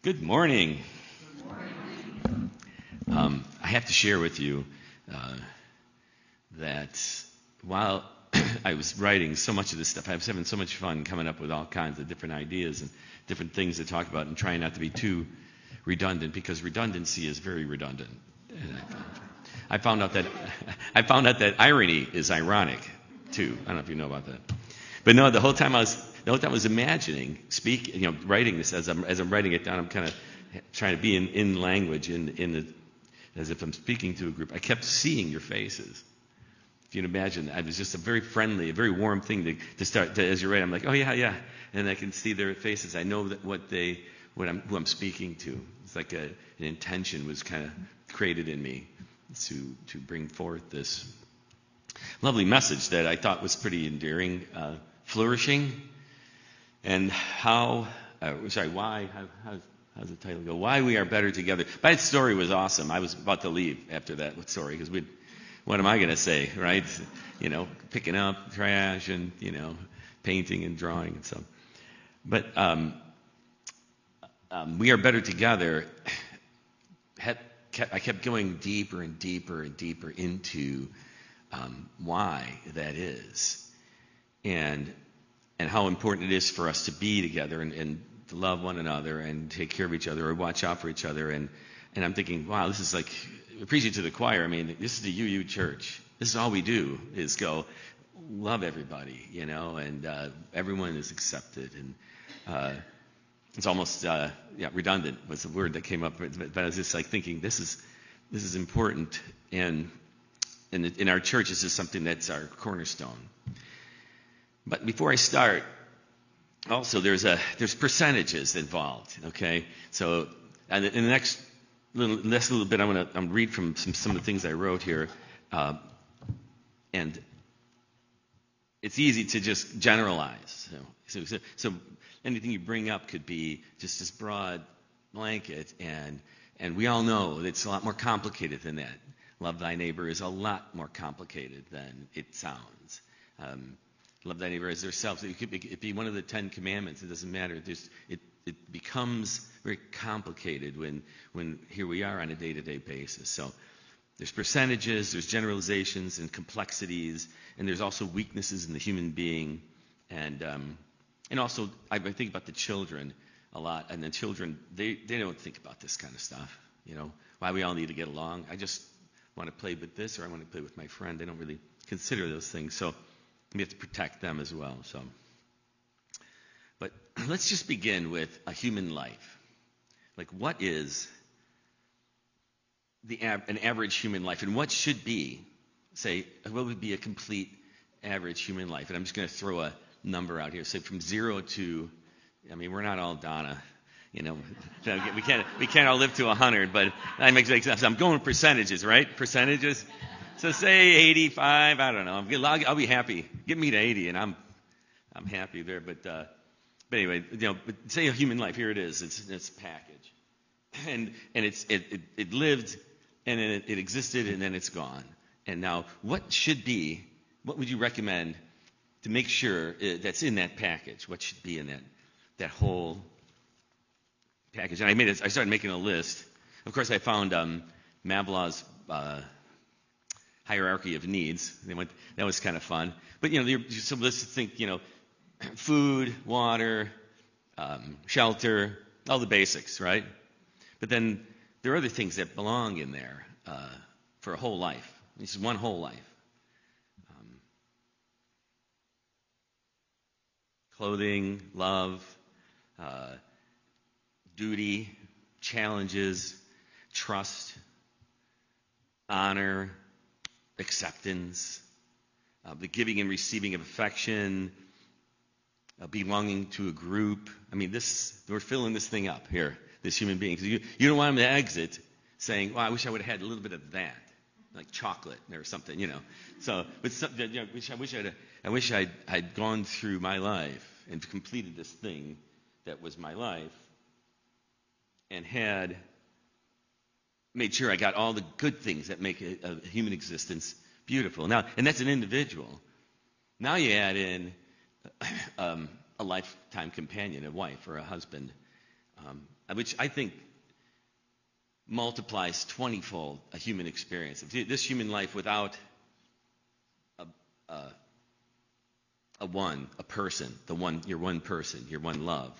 Good morning. I have to share with you that while I was writing so much of this stuff, I was having so much fun coming up with all kinds of different ideas and different things to talk about and trying not to be too redundant, because redundancy is very redundant. And I found out that irony is ironic too. I don't know if you know about that. But no, the whole time I was imagining, writing this as I'm writing it down, I'm kind of trying to be in language, as if I'm speaking to a group. I kept seeing your faces. If you can imagine, it was just a very friendly, a very warm thing to start. As you're writing, I'm like, oh yeah, and I can see their faces. I know that who I'm speaking to. It's like an intention was kind of created in me to bring forth this lovely message that I thought was pretty endearing. Flourishing, and why? How's the title go? Why we are better together. That story was awesome. I was about to leave after that story because what am I going to say, right? Picking up trash and painting and drawing and so. But we are better together. I kept going deeper and deeper and deeper into why that is. And how important it is for us to be together and to love one another and take care of each other or watch out for each other. And I'm thinking, wow, this is like preaching to the choir. I mean, this is the UU church. This is all we do is go love everybody, and everyone is accepted. And it's almost redundant was the word that came up. But I was just like thinking, this is important. And in our church, this is something that's our cornerstone. But before I start, also there's percentages involved. Okay, so in the next little bit, I'm gonna read from some of the things I wrote here, and it's easy to just generalize. So anything you bring up could be just this broad blanket, and we all know that it's a lot more complicated than that. Love thy neighbor is a lot more complicated than it sounds. Love thy neighbor as thyself. It could be one of the 10 commandments. It doesn't matter. It becomes very complicated when here we are on a day-to-day basis. So there's percentages, there's generalizations and complexities, and there's also weaknesses in the human being. And also, I think about the children a lot. And the children, they don't think about this kind of stuff. Why we all need to get along. I just want to play with this, or I want to play with my friend. They don't really consider those things. So we have to protect them as well. But let's just begin with a human life. Like, what is an average human life, and what should be, what would be a complete average human life? And I'm just going to throw a number out here. Say from 0 to, we're not all Donna. We can't all live to 100, but that makes sense. So I'm going with percentages, right? Percentages. So say 85. I don't know. I'll be happy. Get me to 80, and I'm happy there. But anyway, but say a human life. Here it is. It's a package, and it lived, and then it existed, and then it's gone. And now, what would you recommend to make sure that's in that package? What should be in that whole package? And I started making a list. Of course, I found Maslow's hierarchy of needs. That was kind of fun. But so let's think, food, water, shelter, all the basics, right? But then there are other things that belong in there for a whole life. This is one whole life. Clothing, love, duty, challenges, trust, honor, acceptance, the giving and receiving of affection, belonging to a group. We're filling this thing up here, this human being. You don't want them to exit saying, well, I wish I would have had a little bit of that, like chocolate or something, So, I wish I'd gone through my life and completed this thing that was my life and had made sure I got all the good things that make a human existence beautiful. Now, and that's an individual. Now you add in a lifetime companion, a wife or a husband. which I think multiplies 20-fold a human experience. This human life without a person, your one person, your one love,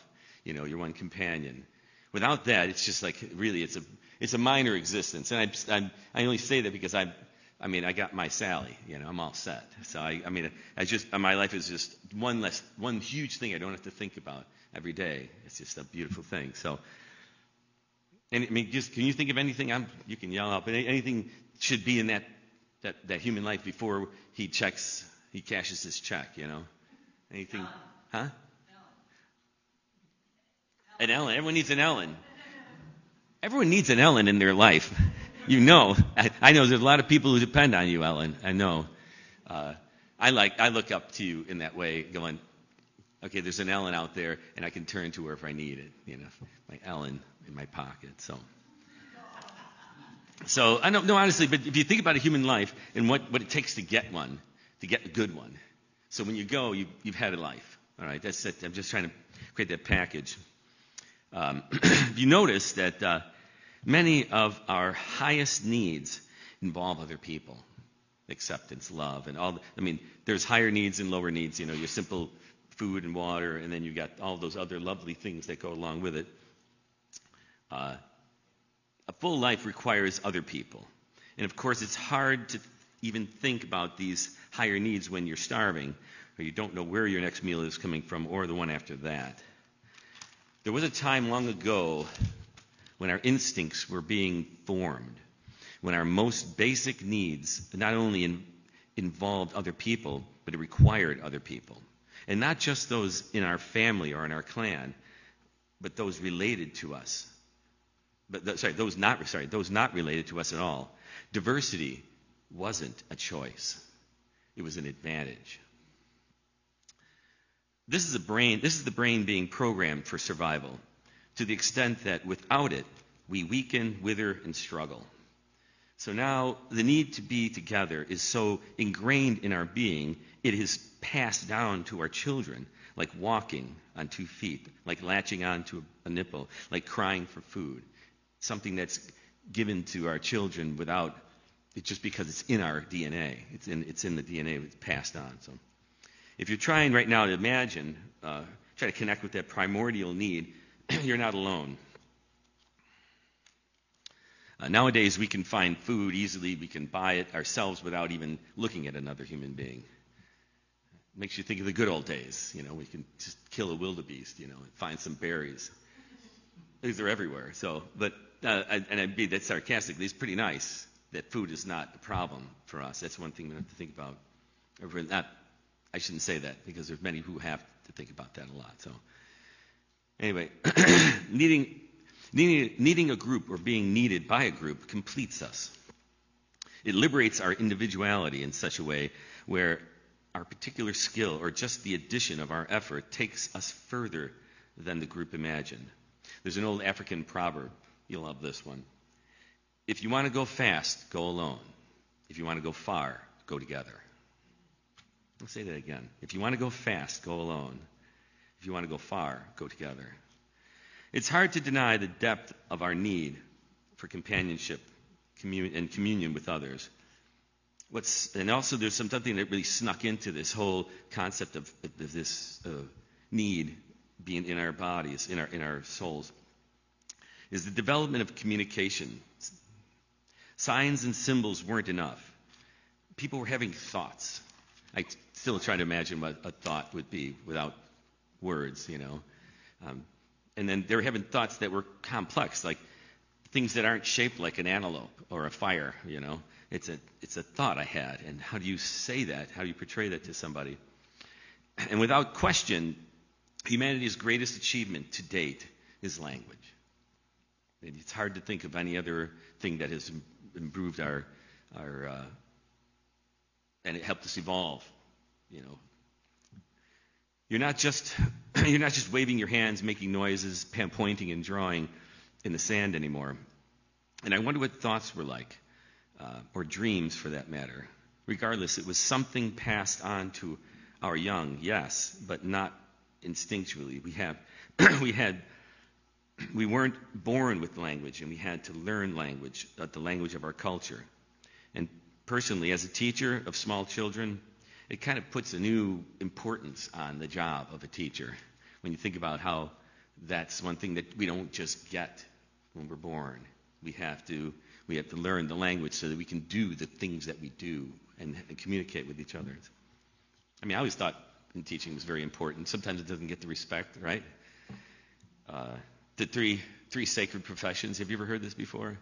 your one companion. Without that, it's just like really, it's a minor existence. And I only say that because I got my Sally. I'm all set. So my life is just one huge thing I don't have to think about every day. It's just a beautiful thing. So, and can you think of anything? You can yell out, but anything should be in that human life before he cashes his check. Anything? Ellen. Huh? Ellen. An Ellen. Everyone needs an Ellen. Everyone needs an Ellen in their life. I know there's a lot of people who depend on you, Ellen. I know. I look up to you in that way, going, okay, there's an Ellen out there, and I can turn to her if I need it. My Ellen in my pocket. So I don't know, honestly, but if you think about a human life and what it takes to get a good one. So when you go, you've had a life. All right, that's it. I'm just trying to create that package. You notice that many of our highest needs involve other people. Acceptance, love, and all. There's higher needs and lower needs. Your simple food and water, and then you got all those other lovely things that go along with it. A full life requires other people. And of course, it's hard to even think about these higher needs when you're starving, or you don't know where your next meal is coming from, or the one after that. There was a time long ago when our instincts were being formed, when our most basic needs not only involved other people, but it required other people. And not just those in our family or in our clan, but those related to us. Those not related to us at all. Diversity wasn't a choice. It was an advantage. This is the brain being programmed for survival, to the extent that without it, we weaken, wither, and struggle. So now the need to be together is so ingrained in our being, it is passed down to our children, like walking on 2 feet, like latching onto a nipple, like crying for food. Something that's given to our children without it, just because it's in our DNA. It's in the DNA. It's passed on. So, if you're trying right now to imagine, try to connect with that primordial need, you're not alone. Nowadays, we can find food easily. We can buy it ourselves without even looking at another human being. It makes you think of the good old days. We can just kill a wildebeest, and find some berries. These are everywhere. So, but and I'd be that sarcastically. It's pretty nice that food is not a problem for us. That's one thing we have to think about. I shouldn't say that because there's many who have to think about that a lot. So, anyway, needing a group or being needed by a group completes us. It liberates our individuality in such a way where our particular skill or just the addition of our effort takes us further than the group imagined. There's an old African proverb. You'll love this one. If you want to go fast, go alone. If you want to go far, go together. I'll say that again. If you want to go fast, go alone. If you want to go far, go together. It's hard to deny the depth of our need for companionship and communion with others. And also there's something that really snuck into this whole concept of this need being in our bodies, in our souls, is the development of communication. Signs and symbols weren't enough. People were having thoughts. I still try to imagine what a thought would be without words, and then they were having thoughts that were complex, like things that aren't shaped like an antelope or a fire, It's a thought I had, and how do you say that? How do you portray that to somebody? And without question, humanity's greatest achievement to date is language. It's hard to think of any other thing that has improved our and it helped us evolve. You're not just waving your hands, making noises, pointing and drawing in the sand anymore. And I wonder what thoughts were like, or dreams for that matter. Regardless, it was something passed on to our young, yes, but not instinctually. We had we weren't born with language, and we had to learn language, the language of our culture. And personally, as a teacher of small children, it kind of puts a new importance on the job of a teacher. When you think about how that's one thing that we don't just get when we're born. We have to learn the language so that we can do the things that we do and communicate with each other. I mean, I always thought in teaching was very important. Sometimes it doesn't get the respect, right? The three sacred professions. Have you ever heard this before?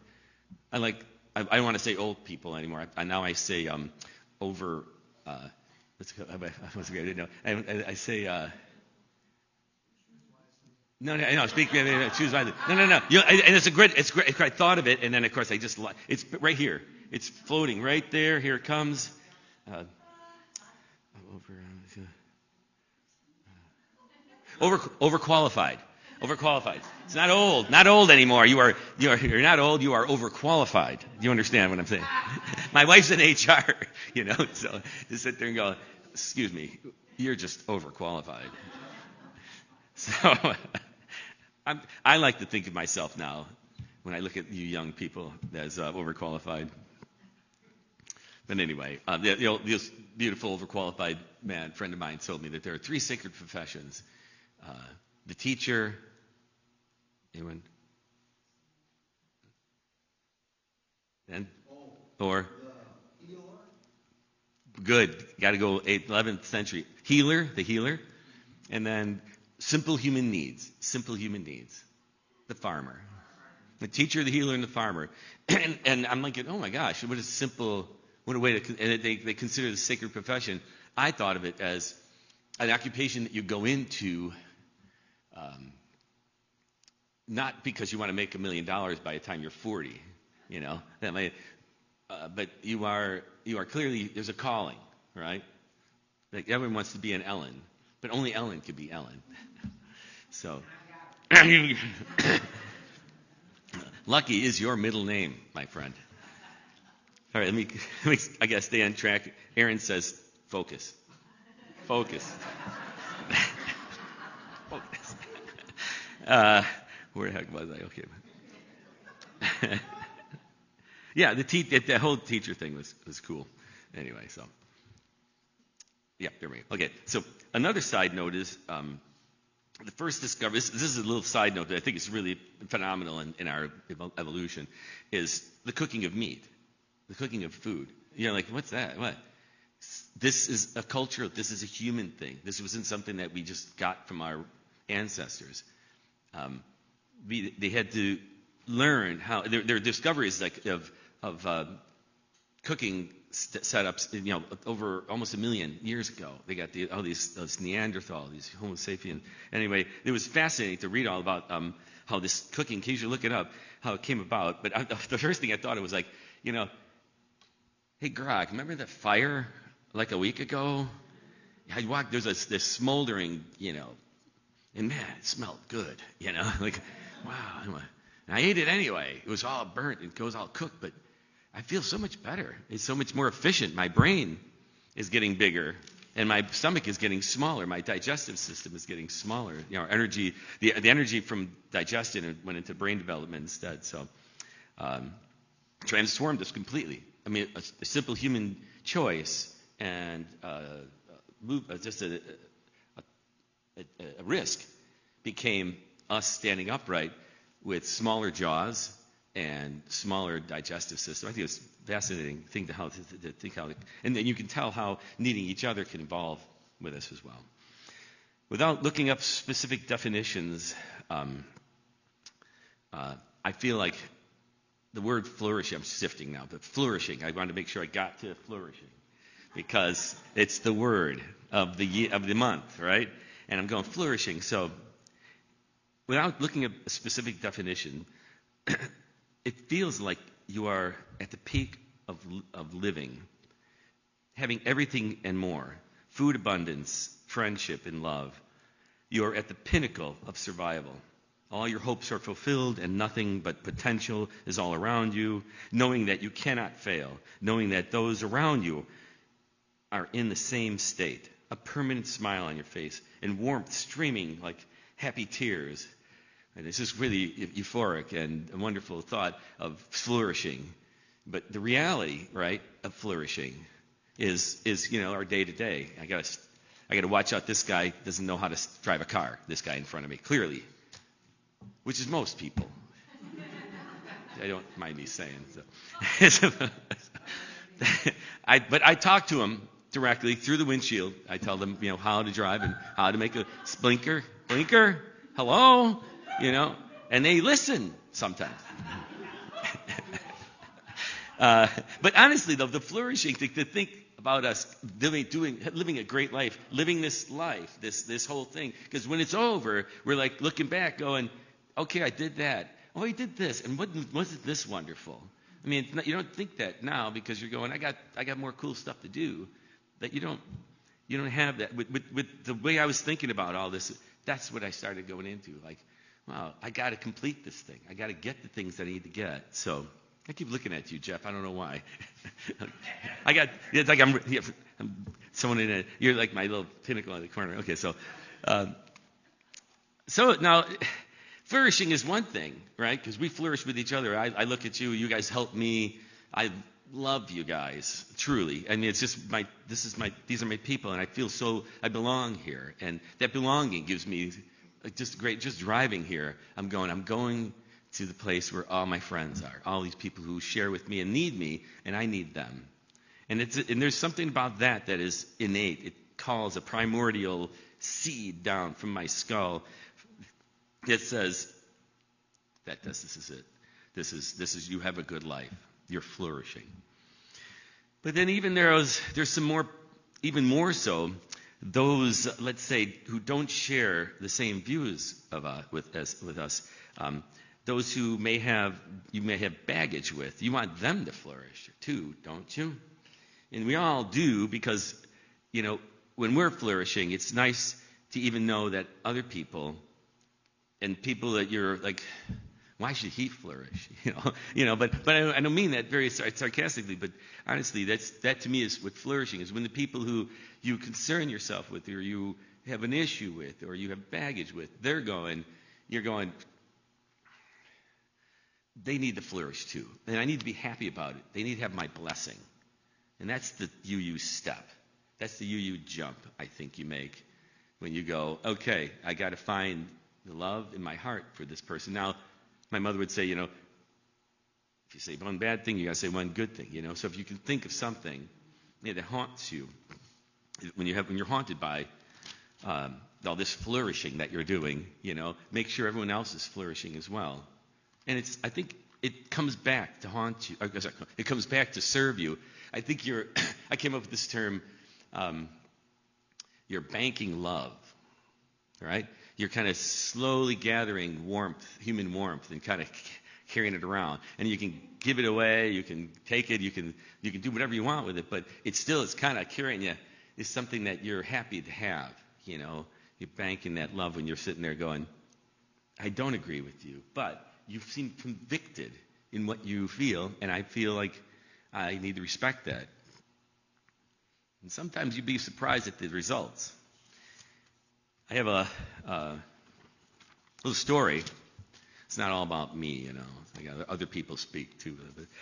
I don't want to say old people anymore. Now I say over. What's I didn't know. I say. No. Speak. Choose wisely. No. And it's great. I thought of it, and then of course it's right here. It's floating right there. Here it comes. Overqualified. It's not old anymore. You're not old. You are overqualified. Do you understand what I'm saying? My wife's in HR, so just sit there and go, excuse me, you're just overqualified. So I like to think of myself now, when I look at you young people, as overqualified. But anyway, this beautiful overqualified friend of mine told me that there are 3 sacred professions. The teacher, anyone? And? Or? The healer. Good. Got to go 11th century. The healer. And then simple human needs. The farmer. The teacher, the healer, and the farmer. And I'm like, oh my gosh, what a way to, and they consider it a sacred profession. I thought of it as an occupation that you go into not because you want to make $1 million by the time you're 40, but you are clearly, there's a calling, right? Like everyone wants to be an Ellen, but only Ellen could be Ellen. So, Lucky is your middle name, my friend. All right, let me I gotta stay on track. Aaron says, focus. Focus. Where the heck was I? Okay. Yeah, the whole teacher thing was cool. Anyway, so yeah, there we go. Okay, so another side note is the first discovery. This is a little side note that I think is really phenomenal in our evolution. Is the cooking of meat, the cooking of food. Like what's that? What? This is a culture. This is a human thing. This wasn't something that we just got from our ancestors. They had to learn how their discoveries of cooking setups, over almost 1 million years ago. They got all these Neanderthal, these Homo sapien. Anyway, it was fascinating to read all about how this cooking. You should look it up, how it came about. But the first thing I thought, it was like, hey Grog, remember that fire like a week ago? I walked. There's this smoldering, and man, it smelled good, like, wow. And I ate it anyway. It was all burnt. It goes all cooked, but I feel so much better. It's so much more efficient. My brain is getting bigger, and my stomach is getting smaller. My digestive system is getting smaller. Energy, the energy from digestion went into brain development instead. So, transformed us completely. I mean, a simple human choice and just a risk became us standing upright with smaller jaws and smaller digestive system. I think it's a fascinating thing to think how, and then you can tell how needing each other can evolve with us as well. Without looking up specific definitions, I feel like the word flourishing, I'm sifting now, but flourishing, I wanted to make sure I got to flourishing because it's the word of the month, right? And I'm going flourishing. So without looking at a specific definition, it feels like you are at the peak of living, having everything and more, food abundance, friendship, and love. You are at the pinnacle of survival. All your hopes are fulfilled and nothing but potential is all around you, knowing that you cannot fail, knowing that those around you are in the same state, a permanent smile on your face and warmth streaming like happy tears. And it's just really euphoric and a wonderful thought of flourishing. But the reality, right, of flourishing is our day to day. I got to watch out. This guy doesn't know how to drive a car. This guy in front of me, clearly, which is most people. I don't mind me saying. So. But I talk to him directly through the windshield. I tell them, how to drive and how to make a blinker, hello, and they listen sometimes. But honestly, though, the flourishing, to think about us living a great life, living this life, this whole thing, because when it's over, we're like looking back, going, okay, I did that. Oh, I did this, and wasn't this wonderful? I mean, you don't think that now because you're going, I got more cool stuff to do. That you don't have that. With the way I was thinking about all this, that's what I started going into. Like, wow, I got to complete this thing. I got to get the things that I need to get. So I keep looking at you, Jeff. I don't know why. It's like I'm someone you're like my little pinnacle in the corner. Okay, so now. Flourishing is one thing, right? Because we flourish with each other. I look at you. You guys help me. I love you guys, truly. I mean, it's just these are my people, and I feel I belong here. And that belonging gives me just great, just driving here. I'm going to the place where all my friends are, all these people who share with me, and I need them. And there's something about that is innate. It calls a primordial seed down from my skull. It says that this is it. This is you have a good life. You're flourishing. But then even there's some more, even more so, those, let's say, who don't share the same views with us. Those who you may have baggage with. You want them to flourish too, don't you? And we all do, because when we're flourishing, it's nice to even know that other people. And people that you're like, why should he flourish? But I don't mean that very sarcastically. But honestly, that to me is what flourishing is. When the people who you concern yourself with, or you have an issue with, or you have baggage with, you're going, they need to flourish too, and I need to be happy about it. They need to have my blessing, and that's the you step. That's the you jump. I think you make when you go, okay, I got to find the love in my heart for this person. Now, my mother would say, if you say one bad thing, you got to say one good thing. So if you can think of something that haunts you, when you're haunted by all this flourishing that you're doing, make sure everyone else is flourishing as well. And I think it comes back to haunt you. It comes back to serve you. I think I came up with this term. You're banking love, right? You're kind of slowly gathering human warmth, and kind of carrying it around. And you can give it away, you can take it, you can do whatever you want with it, but it's kind of carrying you. It's something that you're happy to have, You're banking that love when you're sitting there going, I don't agree with you, but you seem convicted in what you feel, and I feel like I need to respect that. And sometimes you'd be surprised at the results. I have a little story. It's not all about me, I got other people speak too.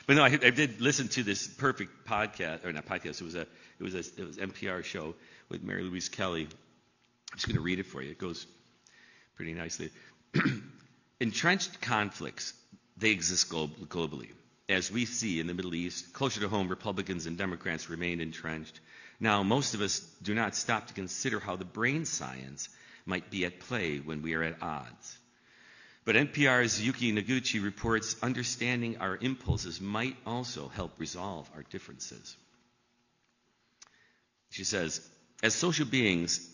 But no, I did listen to this perfect podcast, or not podcast. It was NPR show with Mary Louise Kelly. I'm just going to read it for you. It goes pretty nicely. Entrenched conflicts, they exist globally. As we see in the Middle East, closer to home, Republicans and Democrats remain entrenched. Now, most of us do not stop to consider how the brain science might be at play when we are at odds. But NPR's Yuki Noguchi reports understanding our impulses might also help resolve our differences. She says, as social beings,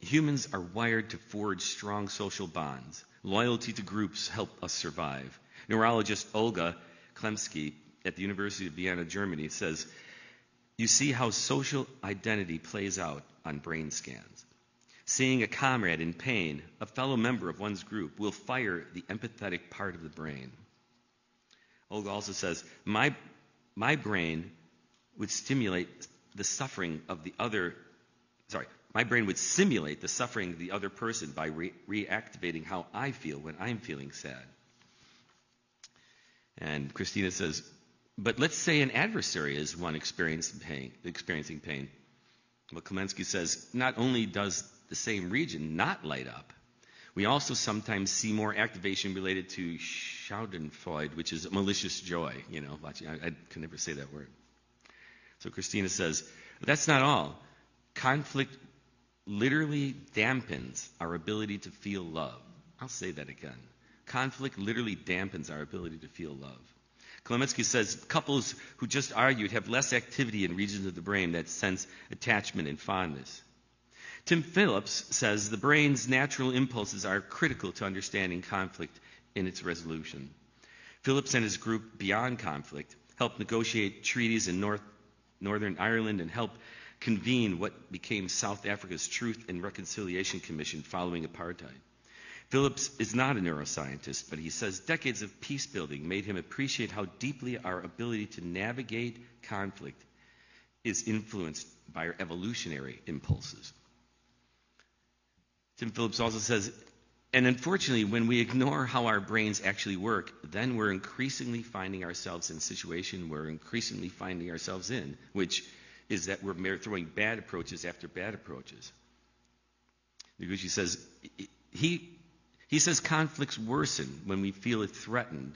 humans are wired to forge strong social bonds. Loyalty to groups help us survive. Neurologist Olga Klemsky at the University of Vienna, Germany, says, you see how social identity plays out on brain scans. Seeing a comrade in pain, a fellow member of one's group, will fire the empathetic part of the brain. Olga also says, my brain would stimulate the suffering of the other. My brain would simulate the suffering of the other person by reactivating how I feel when I'm feeling sad. And Christina says, but let's say an adversary is one experiencing pain. Well, Kamensky says, not only does the same region not light up, we also sometimes see more activation related to Schadenfreude, which is malicious joy. I can never say that word. So Christina says, that's not all. Conflict literally dampens our ability to feel love. I'll say that again. Conflict literally dampens our ability to feel love. Kamensky says couples who just argued have less activity in regions of the brain that sense attachment and fondness. Tim Phillips says the brain's natural impulses are critical to understanding conflict in its resolution. Phillips and his group Beyond Conflict helped negotiate treaties in Northern Ireland and helped convene what became South Africa's Truth and Reconciliation Commission following apartheid. Phillips is not a neuroscientist, but he says decades of peace building made him appreciate how deeply our ability to navigate conflict is influenced by our evolutionary impulses. Tim Phillips also says, and unfortunately, when we ignore how our brains actually work, then we're increasingly finding ourselves in a situation we're increasingly finding ourselves in, which is that we're throwing bad approaches after bad approaches. Noguchi says, he says conflicts worsen when we feel it threatening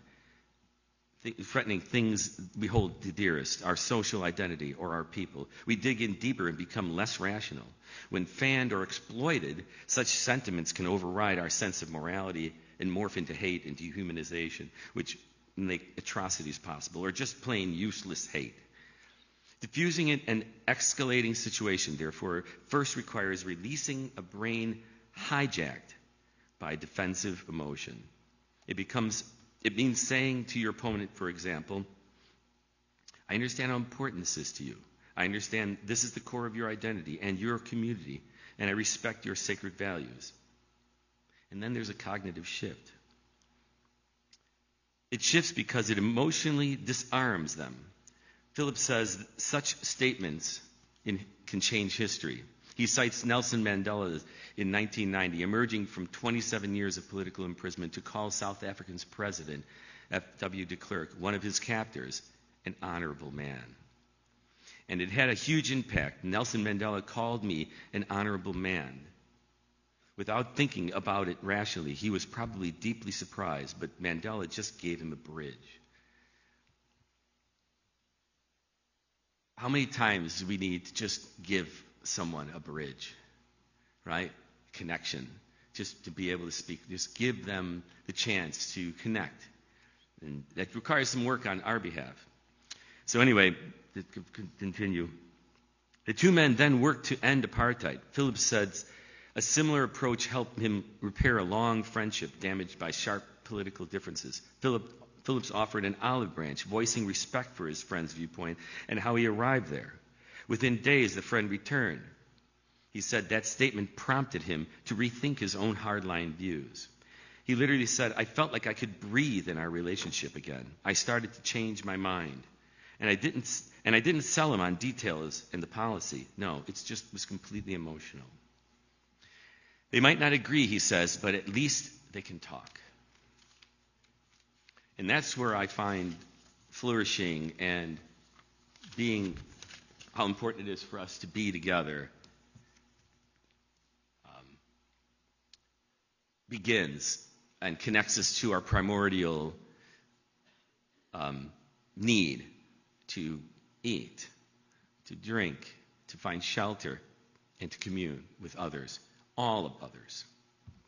things we hold dearest, our social identity or our people. We dig in deeper and become less rational. When fanned or exploited, such sentiments can override our sense of morality and morph into hate and dehumanization, which make atrocities possible, or just plain useless hate. Diffusing an escalating situation, therefore, first requires releasing a brain hijacked by defensive emotion. It means saying to your opponent, for example, I understand how important this is to you. I understand this is the core of your identity and your community, and I respect your sacred values. And then there's a cognitive shift. It shifts because it emotionally disarms them. Phillips says such statements can change history. He cites Nelson Mandela in 1990, emerging from 27 years of political imprisonment, to call South Africa's president, F.W. de Klerk, one of his captors, an honorable man. And it had a huge impact. Nelson Mandela called me an honorable man. Without thinking about it rationally, he was probably deeply surprised, but Mandela just gave him a bridge. How many times do we need to just give someone a bridge, right? Connection, just to be able to speak. Just give them the chance to connect. And that requires some work on our behalf. So anyway, to continue. The two men then worked to end apartheid. Phillips said a similar approach helped him repair a long friendship damaged by sharp political differences. Phillips offered an olive branch, voicing respect for his friend's viewpoint and how he arrived there. Within days, the friend returned. He said that statement prompted him to rethink his own hardline views. He literally said, I felt like I could breathe in our relationship again. I started to change my mind. And I didn't sell him on details and the policy. No, it just was completely emotional. They might not agree, he says, but at least they can talk. And that's where I find flourishing and being, how important it is for us to be together, begins and connects us to our primordial need to eat, to drink, to find shelter, and to commune with others, all of others.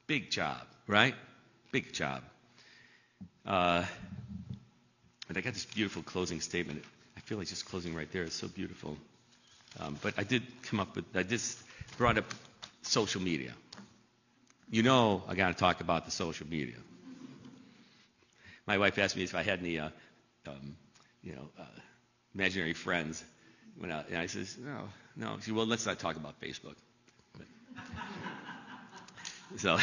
Big job, right? Big job. And I got this beautiful closing statement. I feel like just closing right there. It's so beautiful. But I just brought up social media. You know I got to talk about the social media. My wife asked me if I had any, imaginary friends. And I says, no. She said, well, let's not talk about Facebook. So,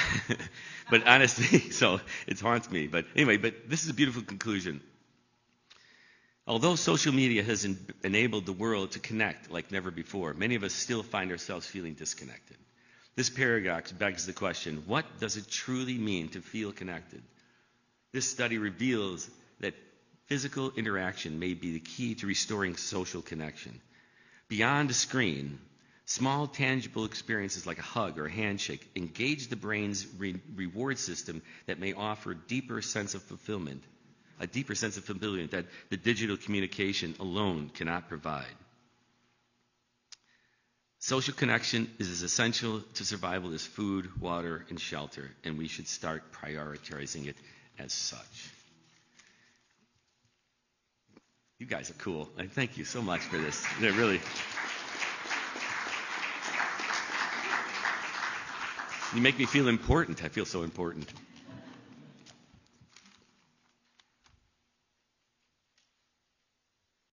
but honestly, so it haunts me. But anyway, but this is a beautiful conclusion. Although social media has enabled the world to connect like never before, many of us still find ourselves feeling disconnected. This paradox begs the question, what does it truly mean to feel connected? This study reveals that physical interaction may be the key to restoring social connection. Beyond a screen, small tangible experiences like a hug or a handshake engage the brain's reward system that may offer a deeper sense of fulfillment that the digital communication alone cannot provide. Social connection is as essential to survival as food, water, and shelter, and we should start prioritizing it as such. You guys are cool. And thank you so much for this. They're really... You make me feel important. I feel so important.